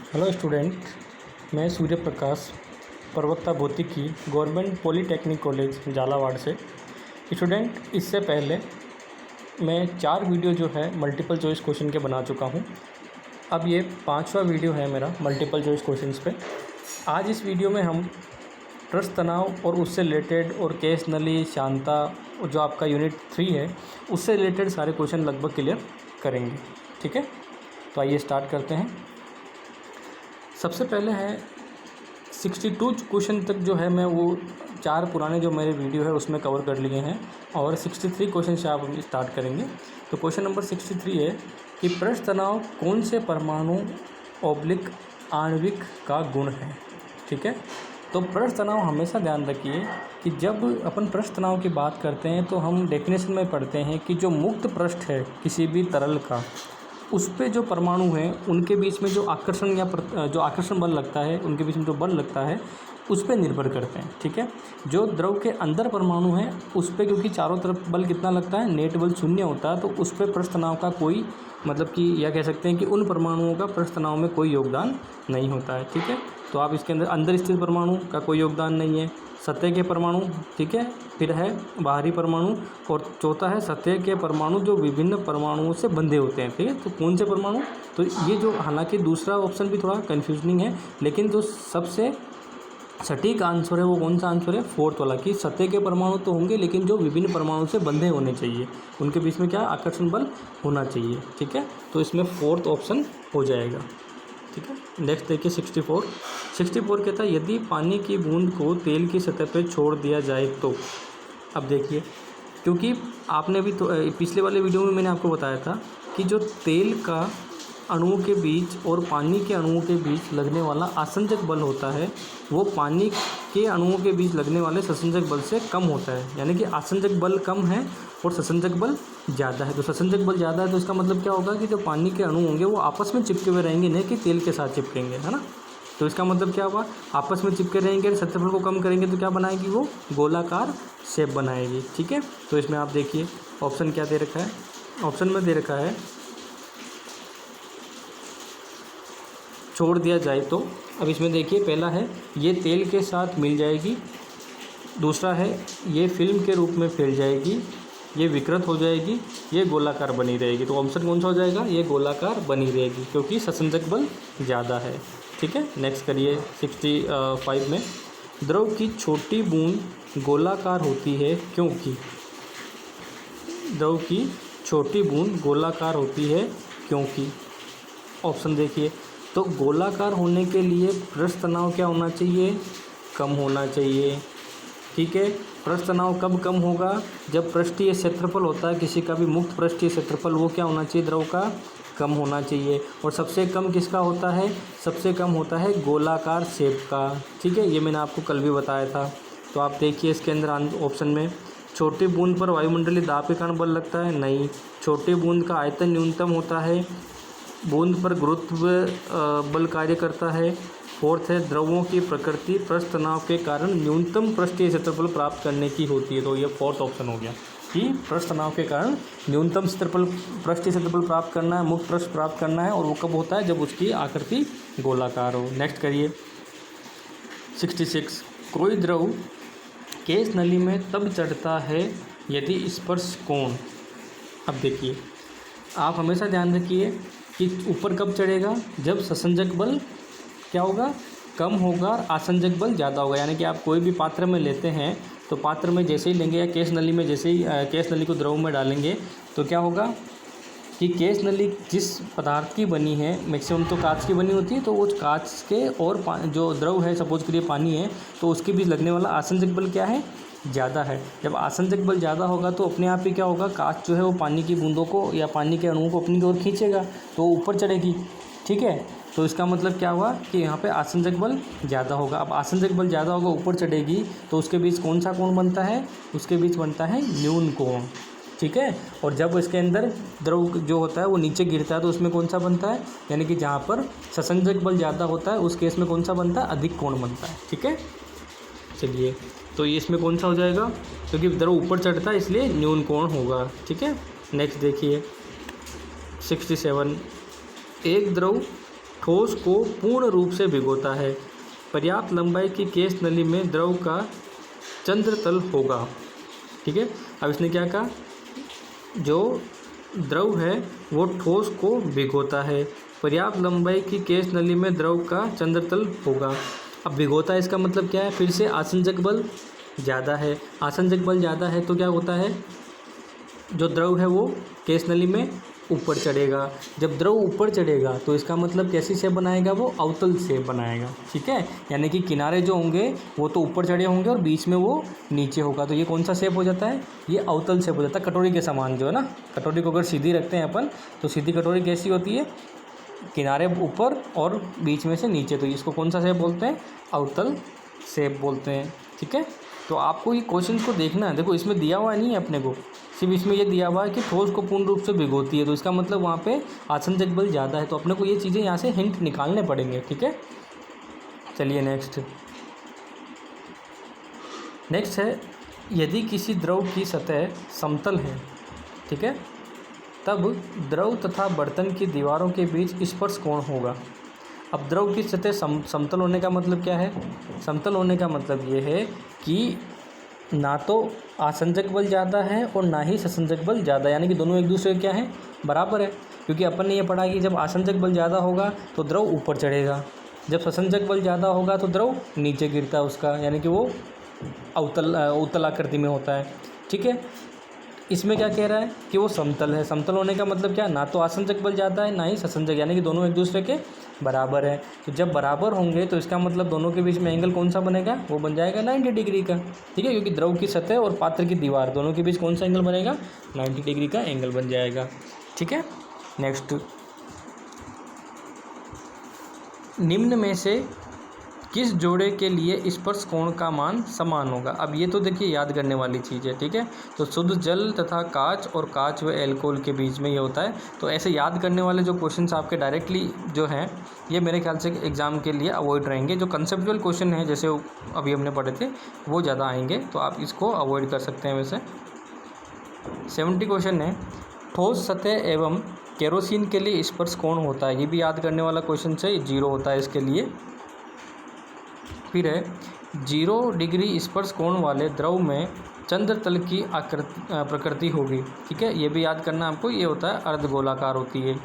Hello student, मैं सूर्य प्रकाश प्रवक्ता भौतिकी गवर्नमेंट पॉलीटेक्निक कॉलेज झालावाड़ से। स्टूडेंट, इससे पहले मैं 4 वीडियो जो है मल्टीपल चॉइस क्वेश्चन के बना चुका हूं। अब ये 5वां वीडियो है मेरा मल्टीपल चॉइस क्वेश्चंस पे। आज इस वीडियो में हम पृष्ठ तनाव और उससे रिलेटेड और केस नली शांता और जो आपका यूनिट 3 है उससे रिलेटेड सारे क्वेश्चन लगभग क्लियर करेंगे। ठीक है, तो आइए स्टार्ट करते हैं। सबसे पहले है 62 क्वेश्चन तक जो है मैं वो 4 पुराने जो मेरे वीडियो है उसमें कवर कर लिए हैं और 63 क्वेश्चन से आप स्टार्ट करेंगे। तो क्वेश्चन नंबर 63 है कि पृष्ठ तनाव कौन से परमाणु ऑब्लिक आणविक का गुण है। ठीक है, तो पृष्ठ तनाव हमेशा ध्यान रखिए कि जब अपन पृष्ठ तनाव की बात करते हैं तो हम डेफिनेशन में पढ़ते हैं कि जो मुक्त पृष्ठ है किसी भी तरल का, उस पे जो परमाणु हैं उनके बीच में जो आकर्षण या जो आकर्षण बल लगता है, उनके बीच में जो बल लगता है उस पे निर्भर करते हैं। ठीक है, जो द्रव के अंदर परमाणु हैं उस पे क्योंकि चारों तरफ बल कितना लगता है, नेट बल 0 होता है, तो उस पे पृष्ठ तनाव का कोई मतलब कि यह कह सकते हैं कि उन परमाणुओं का पृष्ठ तनाव में कोई योगदान नहीं होता है। ठीक है, तो आप इसके अंदर स्थित परमाणु का कोई योगदान नहीं है, सतह के परमाणु, ठीक है, फिर है बाहरी परमाणु और चौथा है सतह के परमाणु जो विभिन्न परमाणुओं से बंधे होते हैं। ठीक है, तो कौन से परमाणु, तो ये जो हालांकि दूसरा ऑप्शन भी थोड़ा कन्फ्यूजनिंग है, लेकिन जो सबसे सटीक आंसर है वो कौन सा आंसर है, 4th वाला, कि सतह के परमाणु तो होंगे लेकिन जो विभिन्न परमाणु से बंधे होने चाहिए, उनके बीच में क्या आकर्षण बल होना चाहिए। ठीक है, तो इसमें 4th ऑप्शन हो जाएगा। ठीक है, नेक्स्ट देखिए 64 कहता है यदि पानी की बूंद को तेल की सतह पर छोड़ दिया जाए तो। अब देखिए, क्योंकि आपने भी तो पिछले वाले वीडियो में मैंने आपको बताया था कि जो तेल का अणुओं के बीच और पानी के अणुओं के बीच लगने वाला आसंजक बल होता है वो पानी के अणुओं के बीच लगने वाले ससंजक बल से कम होता है, यानी कि आसंजक बल कम है और ससंजक बल ज़्यादा है। तो ससंजक बल ज़्यादा है तो इसका मतलब क्या होगा कि जो पानी के अणु होंगे वो आपस में चिपके हुए रहेंगे, नहीं कि तेल के साथ चिपकेंगे, है ना। तो इसका मतलब क्या हुआ, आपस में चिपके रहेंगे, क्षेत्रफल को कम करेंगे तो क्या बनाएगी, वो गोलाकार शेप बनाएगी। ठीक है, तो इसमें आप देखिए ऑप्शन क्या दे रखा है, ऑप्शन में दे रखा है छोड़ दिया जाए तो। अब इसमें देखिए पहला है ये तेल के साथ मिल जाएगी, दूसरा है ये फिल्म के रूप में फैल जाएगी, ये विकृत हो जाएगी, ये गोलाकार बनी रहेगी। तो ऑप्शन कौन सा हो जाएगा, ये गोलाकार बनी रहेगी क्योंकि ससंजक बल ज़्यादा है। ठीक है, नेक्स्ट करिए 65 में द्रव की छोटी बूंद गोलाकार होती है क्योंकि, द्रव की छोटी बूंद गोलाकार होती है क्योंकि, ऑप्शन देखिए, तो गोलाकार होने के लिए पृष्ठ तनाव क्या होना चाहिए, कम होना चाहिए। ठीक है, पृष्ठ तनाव कब कम होगा, जब पृष्ठीय क्षेत्रफल होता है किसी का भी मुक्त पृष्ठीय क्षेत्रफल वो क्या होना चाहिए, द्रव का कम होना चाहिए। और सबसे कम किसका होता है, सबसे कम होता है गोलाकार शेप का। ठीक है, ये मैंने आपको कल भी बताया था। तो आप देखिए इसके अंदर ऑप्शन में छोटी बूंद पर वायुमंडलीय दाब के कारण बल लगता है, नहीं। छोटी बूंद का आयतन न्यूनतम होता है, बूंद पर गुरुत्व बल कार्य करता है। 4th है द्रवों की प्रकृति पृष्ठ तनाव के कारण न्यूनतम पृष्ठीय क्षेत्रफल प्राप्त करने की होती है। तो ये 4th ऑप्शन हो गया कि पृष्ठ तनाव के कारण न्यूनतम क्षेत्रफल पृष्ठीय क्षेत्रफल प्राप्त करना है, मुक्त पृष्ठ प्राप्त करना है, और वो कब होता है, जब उसकी आकृति गोलाकार हो। नेक्स्ट करिए 66 कोई द्रव केस नली में तब चढ़ता है यदि स्पर्श कोण। अब देखिए आप हमेशा ध्यान रखिए कि ऊपर कब चढ़ेगा, जब ससंजक बल क्या होगा, कम होगा, आसंजक बल ज़्यादा होगा। यानी कि आप कोई भी पात्र में लेते हैं तो पात्र में जैसे ही लेंगे या केस नली में जैसे ही केस नली को द्रव में डालेंगे तो क्या होगा कि केस नली जिस पदार्थ की बनी है, मैक्सिमम तो कांच की बनी होती है, तो वो कांच के और जो द्रव है, सपोज करिए पानी है, तो उसके बीच लगने वाला आसंजक बल क्या है, ज़्यादा है। जब आसंजक बल ज़्यादा होगा तो अपने आप ही क्या होगा, कांच जो है वो पानी की बूंदों को या पानी के अणुओं को अपनी ओर खींचेगा तो ऊपर चढ़ेगी। ठीक है, तो इसका मतलब क्या हुआ कि यहाँ पे आसंजक बल ज़्यादा होगा। अब आसंजक बल ज़्यादा होगा, ऊपर चढ़ेगी, तो उसके बीच कौन सा कोण बनता है, उसके बीच बनता है न्यून कोण। ठीक है, और जब इसके अंदर द्रव जो होता है वो नीचे गिरता है तो उसमें कौन सा बनता है, यानी कि जहाँ पर ससंजक बल ज़्यादा होता है उस केस में कौन सा बनता है, अधिक कोण बनता है। ठीक है, चलिए तो ये इसमें कौन सा हो जाएगा, क्योंकि द्रव ऊपर चढ़ता है इसलिए न्यून कोण होगा। ठीक है, नेक्स्ट देखिए 67 एक द्रव ठोस को पूर्ण रूप से भिगोता है। पर्याप्त लंबाई की केश नली में द्रव का चंद्रतल होगा। ठीक है, अब इसने क्या कहा, जो द्रव है वो ठोस को भिगोता है, पर्याप्त लंबाई की केश नली में द्रव का चंद्रतल होगा। अब भिगोता है इसका मतलब क्या है, फिर से आसंजक बल ज़्यादा है। आसंजक बल ज़्यादा है तो क्या होता है, जो द्रव है वो केश नली में ऊपर चढ़ेगा। जब द्रव ऊपर चढ़ेगा तो इसका मतलब कैसी शेप बनाएगा, वो अवतल शेप बनाएगा। ठीक है, यानी कि किनारे जो होंगे वो तो ऊपर चढ़े होंगे और बीच में वो नीचे होगा, तो ये कौन सा शेप हो जाता है, ये अवतल शेप हो जाता है। कटोरी के समान जो है ना, कटोरी को अगर सीधी रखते हैं अपन तो सीधी कटोरी कैसी होती है, किनारे ऊपर और बीच में से नीचे, तो इसको कौन सा शेप बोलते हैं, अवतल शेप बोलते हैं। ठीक है, तो आपको ये क्वेश्चन को देखना है। देखो इसमें दिया हुआ नहीं है अपने को, सिर्फ इसमें ये दिया हुआ है कि ठोस को पूर्ण रूप से भिगोती है, तो इसका मतलब वहाँ पे आसंजक बल ज़्यादा है, तो अपने को ये चीज़ें यहाँ से हिंट निकालने पड़ेंगे। ठीक है, चलिए नेक्स्ट है, यदि किसी द्रव की सतह समतल है, ठीक है, तब द्रव तथा बर्तन की दीवारों के बीच स्पर्श कोण होगा। अब द्रव की सतह समतल होने का मतलब क्या है, समतल होने का मतलब ये है कि ना तो आसंजक बल ज़्यादा है और ना ही ससंजक बल ज़्यादा, यानी कि दोनों एक दूसरे क्या है, बराबर है। क्योंकि अपन ने ये पढ़ा कि जब आसंजक बल ज़्यादा होगा तो द्रव ऊपर चढ़ेगा, जब ससंजक बल ज़्यादा होगा तो द्रव नीचे गिरता है उसका, यानी कि वो उत्तल आकृति में होता है। ठीक है, इसमें क्या कह रहा है कि वो समतल है। समतल होने का मतलब क्या, ना तो आसंजक बल ज़्यादा है ना ही ससंजक, यानी कि दोनों एक दूसरे के बराबर है। तो जब बराबर होंगे तो इसका मतलब दोनों के बीच में एंगल कौन सा बनेगा, वो बन जाएगा 90 डिग्री का। ठीक है, क्योंकि द्रव की सतह और पात्र की दीवार दोनों के बीच कौन सा एंगल बनेगा, 90 डिग्री का एंगल बन जाएगा। ठीक है, नेक्स्ट, निम्न में से किस जोड़े के लिए स्पर्श कोण का मान समान होगा। अब ये तो देखिए याद करने वाली चीज़ है। ठीक है, तो शुद्ध जल तथा कांच और कांच व एल्कोहल के बीच में ये होता है। तो ऐसे याद करने वाले जो क्वेश्चंस आपके डायरेक्टली जो हैं ये मेरे ख्याल से एग्ज़ाम के लिए अवॉइड रहेंगे। जो कंसेप्चुअल क्वेश्चन है जैसे अभी हमने पढ़े थे वो ज़्यादा आएंगे, तो आप इसको अवॉइड कर सकते हैं। वैसे 70 क्वेश्चन है, ठोस सतह एवं केरोसिन के लिए स्पर्श कोण होता है। ये भी याद करने वाला क्वेश्चन से 0 होता है इसके लिए। फिर है 0 डिग्री स्पर्श कोण वाले द्रव में चंद्रतल की प्रकृति होगी। ठीक है, ये भी याद करना आपको, ये होता है अर्धगोलाकार होती है।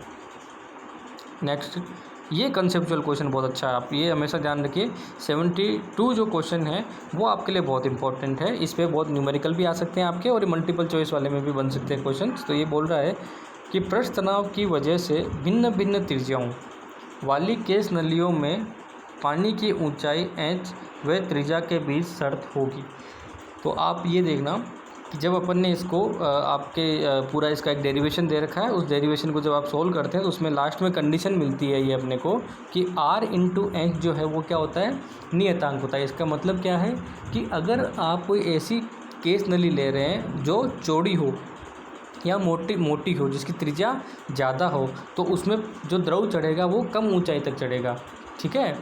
नेक्स्ट, ये कंसेप्चुअल क्वेश्चन बहुत अच्छा है, आप ये हमेशा ध्यान रखिए। 72 जो क्वेश्चन है वो आपके लिए बहुत इंपॉर्टेंट है। इस पर बहुत न्यूमेरिकल भी आ सकते हैं आपके और मल्टीपल चॉइस वाले में भी बन सकते हैं क्वेश्चन। तो ये बोल रहा है कि पृष्ठ तनाव की वजह से भिन्न भिन्न त्रिज्याओं वाली केश नलियों में पानी की ऊंचाई h व त्रिज्या के बीच शर्त होगी। तो आप ये देखना कि जब अपन ने इसको आपके पूरा इसका एक डेरिवेशन दे रखा है, उस डेरिवेशन को जब आप सोल्व करते हैं तो उसमें लास्ट में कंडीशन मिलती है ये अपने को कि r इंटू h जो है वो क्या होता है, नियतांक होता है। इसका मतलब क्या है कि अगर आप कोई ऐसी केश नली ले रहे हैं जो चौड़ी हो या मोटी हो, जिसकी त्रिज्या ज़्यादा हो, तो उसमें जो द्रव चढ़ेगा वो कम ऊंचाई तक चढ़ेगा। ठीक है,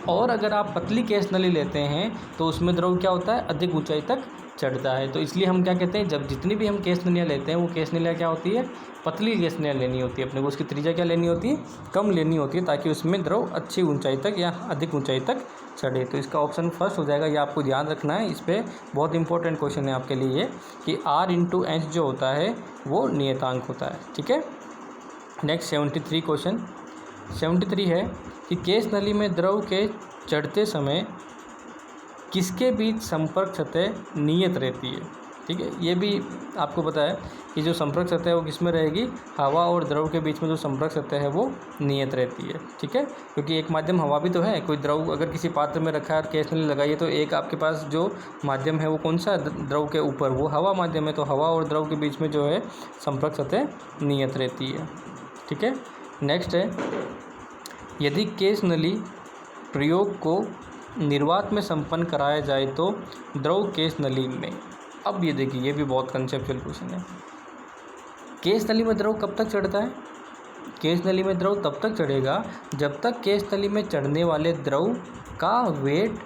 और अगर आप पतली केश नली लेते हैं तो उसमें द्रव क्या होता है, अधिक ऊंचाई तक चढ़ता है। तो इसलिए हम क्या कहते हैं, जब जितनी भी हम केश नलियाँ लेते हैं वो केश नलियाँ क्या होती है, पतली केश नलियाँ लेनी होती है अपने को। उसकी त्रिज्या क्या लेनी होती है, कम लेनी होती है, ताकि उसमें द्रव अच्छी ऊंचाई तक या अधिक ऊंचाई तक चढ़े। तो इसका ऑप्शन फर्स्ट हो जाएगा, ये आपको ध्यान रखना है। इस पर बहुत इंपॉर्टेंट क्वेश्चन है आपके लिए कि r इंटू एच जो होता है वो नियतांक होता है। ठीक है, नेक्स्ट 73 क्वेश्चन 73 है कि केश नली में द्रव के चढ़ते समय किसके बीच संपर्क सतह नियत रहती है। ठीक है, ये भी आपको पता है कि जो संपर्क सतह है वो किस में रहेगी, हवा और द्रव के बीच में जो संपर्क सतह है वो नियत रहती है। ठीक है, क्योंकि एक माध्यम हवा भी तो है। कोई द्रव अगर किसी पात्र में रखा है और केश नली लगाई है तो एक आपके पास जो माध्यम है वो कौन सा, द्रव के ऊपर वो हवा माध्यम है, तो हवा और द्रव के बीच में जो है संपर्क सतह नियत रहती है। ठीक है, नेक्स्ट है, यदि केश नली प्रयोग को निर्वात में संपन्न कराया जाए तो द्रव केश नली में। अब ये देखिए, ये भी बहुत कंसेप्चुअल क्वेश्चन है। केश नली में द्रव कब तक चढ़ता है, केश नली में द्रव तब तक चढ़ेगा जब तक केश नली में चढ़ने वाले द्रव का वेट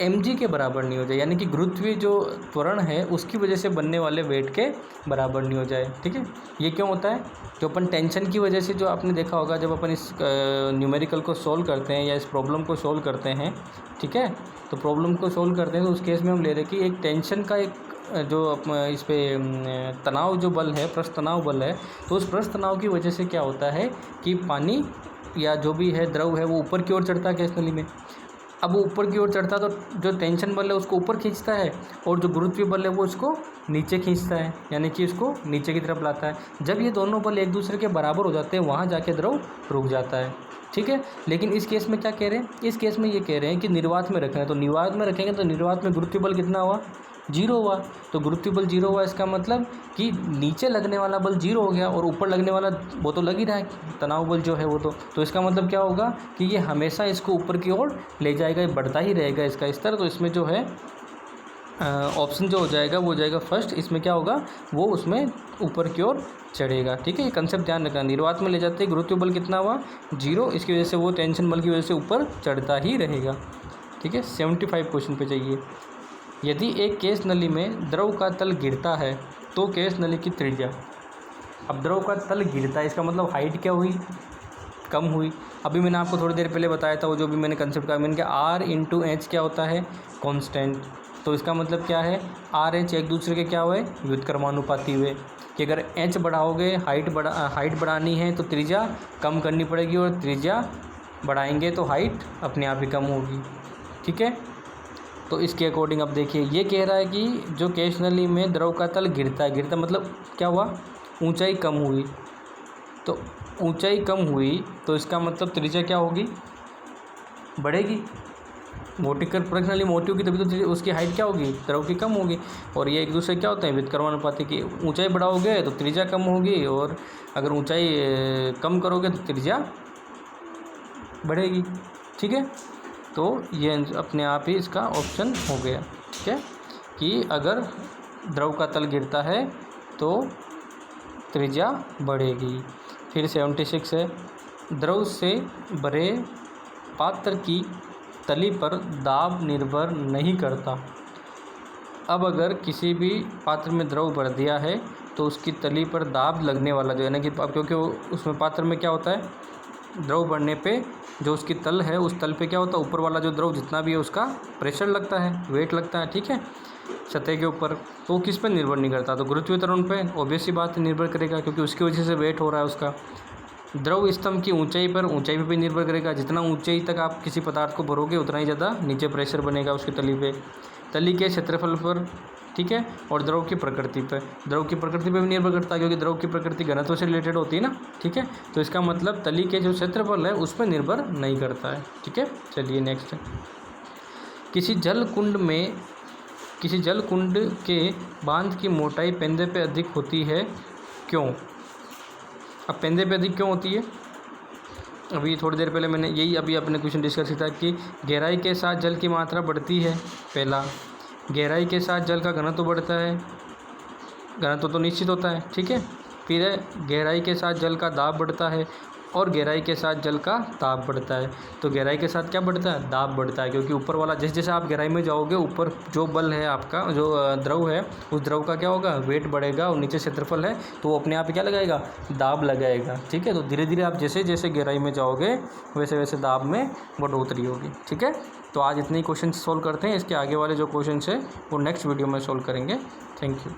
mg के बराबर नहीं हो जाए, यानी कि गुरुत्वीय जो त्वरण है उसकी वजह से बनने वाले वेट के बराबर नहीं हो जाए। ठीक है, ये क्यों होता है? जो अपन टेंशन की वजह से, जो आपने देखा होगा जब अपन इस न्यूमेरिकल को सोल्व करते हैं या इस प्रॉब्लम को सोल्व करते हैं, ठीक है, तो प्रॉब्लम को सोल्व करते हैं तो उस केस में हम ले रहे हैं कि एक टेंशन का एक जो इस पे तनाव जो बल है, पृष्ठ तनाव बल है, तो उस पृष्ठ तनाव की वजह से क्या होता है कि पानी या जो भी है द्रव है वो ऊपर की ओर चढ़ता है गैस नली में। अब वो ऊपर की ओर चढ़ता है तो जो टेंशन बल है उसको ऊपर खींचता है और जो गुरुत्वीय बल है वो उसको नीचे खींचता है, यानी कि इसको नीचे की तरफ लाता है। जब ये दोनों बल एक दूसरे के बराबर हो जाते हैं वहाँ जाके द्रव रुक जाता है। ठीक है, लेकिन इस केस में क्या कह रहे हैं? इस केस में ये कह रहे हैं कि निर्वात में रखें, तो निर्वात में रखेंगे तो निर्वात में गुरुत्वीय बल कितना हुआ? 0 हुआ। तो गुरुत्वीय बल 0 हुआ, इसका मतलब कि नीचे लगने वाला बल 0 हो गया और ऊपर लगने वाला वो तो लग ही रहा है, तनाव बल जो है वो तो इसका मतलब क्या होगा कि ये हमेशा इसको ऊपर की ओर ले जाएगा, ये बढ़ता ही रहेगा इसका स्तर। तो इसमें जो है ऑप्शन जो हो जाएगा वो हो जाएगा फर्स्ट। इसमें क्या होगा, वो उसमें ऊपर की ओर चढ़ेगा। ठीक है, ये कंसेप्ट ध्यान रखना। निर्वात में ले जाते हैं, गुरुत्वीय बल कितना हुआ? 0, इसकी वजह से वो टेंशन बल की वजह से ऊपर चढ़ता ही रहेगा। ठीक है, 75 क्वेश्चन पे जाइए। यदि एक केस नली में द्रव का तल गिरता है तो केस नली की त्रिज्या। अब द्रव का तल गिरता है, इसका मतलब हाइट क्या हुई? कम हुई। अभी मैंने आपको थोड़ी देर पहले बताया था वो जो भी मैंने कंसेप्ट कहा, मैंने कहा आर इंटू एच क्या होता है? कांस्टेंट। तो इसका मतलब क्या है? आर एच एक दूसरे के क्या हुए? व्युत्क्रमानुपाती हुए। कि अगर एच बढ़ाओगे, हाइट बढ़ानी है तो त्रिज्या कम करनी पड़ेगी, और त्रिज्या बढ़ाएंगे तो हाइट अपने आप ही कम होगी। ठीक है, तो इसके अकॉर्डिंग अब देखिए, ये कह रहा है कि जो केस नली में द्रव का तल गिरता है, गिरता मतलब क्या हुआ? ऊंचाई कम हुई। तो ऊंचाई कम हुई तो इसका मतलब त्रिज्या क्या होगी? बढ़ेगी। मोटी कर प्रश्नली मोटी होगी तभी तो उसकी हाइट क्या होगी? द्रव की कम होगी। और ये एक दूसरे क्या होते हैं? व्युत्क्रमानुपाती की। ऊंचाई बढ़ाओगे तो त्रिज्या कम होगी, और अगर ऊंचाई कम करोगे तो त्रिज्या बढ़ेगी। ठीक है, तो ये अपने आप ही इसका ऑप्शन हो गया। ठीक है, कि अगर द्रव का तल गिरता है तो त्रिज्या बढ़ेगी। फिर 76 है, द्रव से भरे पात्र की तली पर दाब निर्भर नहीं करता। अब अगर किसी भी पात्र में द्रव भर दिया है तो उसकी तली पर दाब लगने वाला जो है ना, कि अब क्योंकि उसमें पात्र में क्या होता है? द्रव बढ़ने पे जो उसकी तल है उस तल पे क्या होता है? ऊपर वाला जो द्रव जितना भी है उसका प्रेशर लगता है, वेट लगता है। ठीक है, सतह के ऊपर। तो वो किस पर निर्भर नहीं करता? तो गुरुत्वीय त्वरण पे ऑब्वियस सी बात निर्भर करेगा, क्योंकि उसकी वजह से वेट हो रहा है उसका। द्रव स्तंभ की ऊंचाई पर भी निर्भर करेगा। जितना ऊंचाई तक आप किसी पदार्थ को भरोगे उतना ही ज़्यादा नीचे प्रेशर बनेगा उसकी तली पे। तली के क्षेत्रफल पर, ठीक है, और द्रव की प्रकृति पर। द्रव की प्रकृति पे भी निर्भर करता है, क्योंकि द्रव की प्रकृति घनत्व से रिलेटेड होती है ना। ठीक है, तो इसका मतलब तली के जो क्षेत्रफल है उस पर निर्भर नहीं करता है। ठीक है, चलिए नेक्स्ट। किसी जल कुंड के बांध की मोटाई पेंदे पे अधिक होती है, क्यों? अब पेंदे पे अधिक क्यों होती है? अभी थोड़ी देर पहले मैंने यही अभी अपने क्वेश्चन डिस्कस किया था कि गहराई के साथ जल की मात्रा बढ़ती है। पहला, गहराई के साथ जल का घनत्व बढ़ता है, घनत्व तो निश्चित होता है। ठीक है, फिर है गहराई के साथ जल का दाब बढ़ता है, और गहराई के साथ जल का दाब बढ़ता है। तो गहराई के साथ क्या बढ़ता है? दाब बढ़ता है, क्योंकि ऊपर वाला जैसे जैसे आप गहराई में जाओगे ऊपर जो बल है आपका, जो द्रव है उस द्रव का क्या होगा? वेट बढ़ेगा, और नीचे क्षेत्रफल है तो वो अपने आप ही क्या लगाएगा? दाब लगाएगा। ठीक है, तो धीरे धीरे आप जैसे जैसे गहराई में जाओगे वैसे वैसे दाब में बढ़ोतरी होगी। ठीक है, तो आज इतने ही क्वेश्चन सोल्व करते हैं। इसके आगे वाले जो क्वेश्चन है वो नेक्स्ट वीडियो में सोल्व करेंगे। Thank you.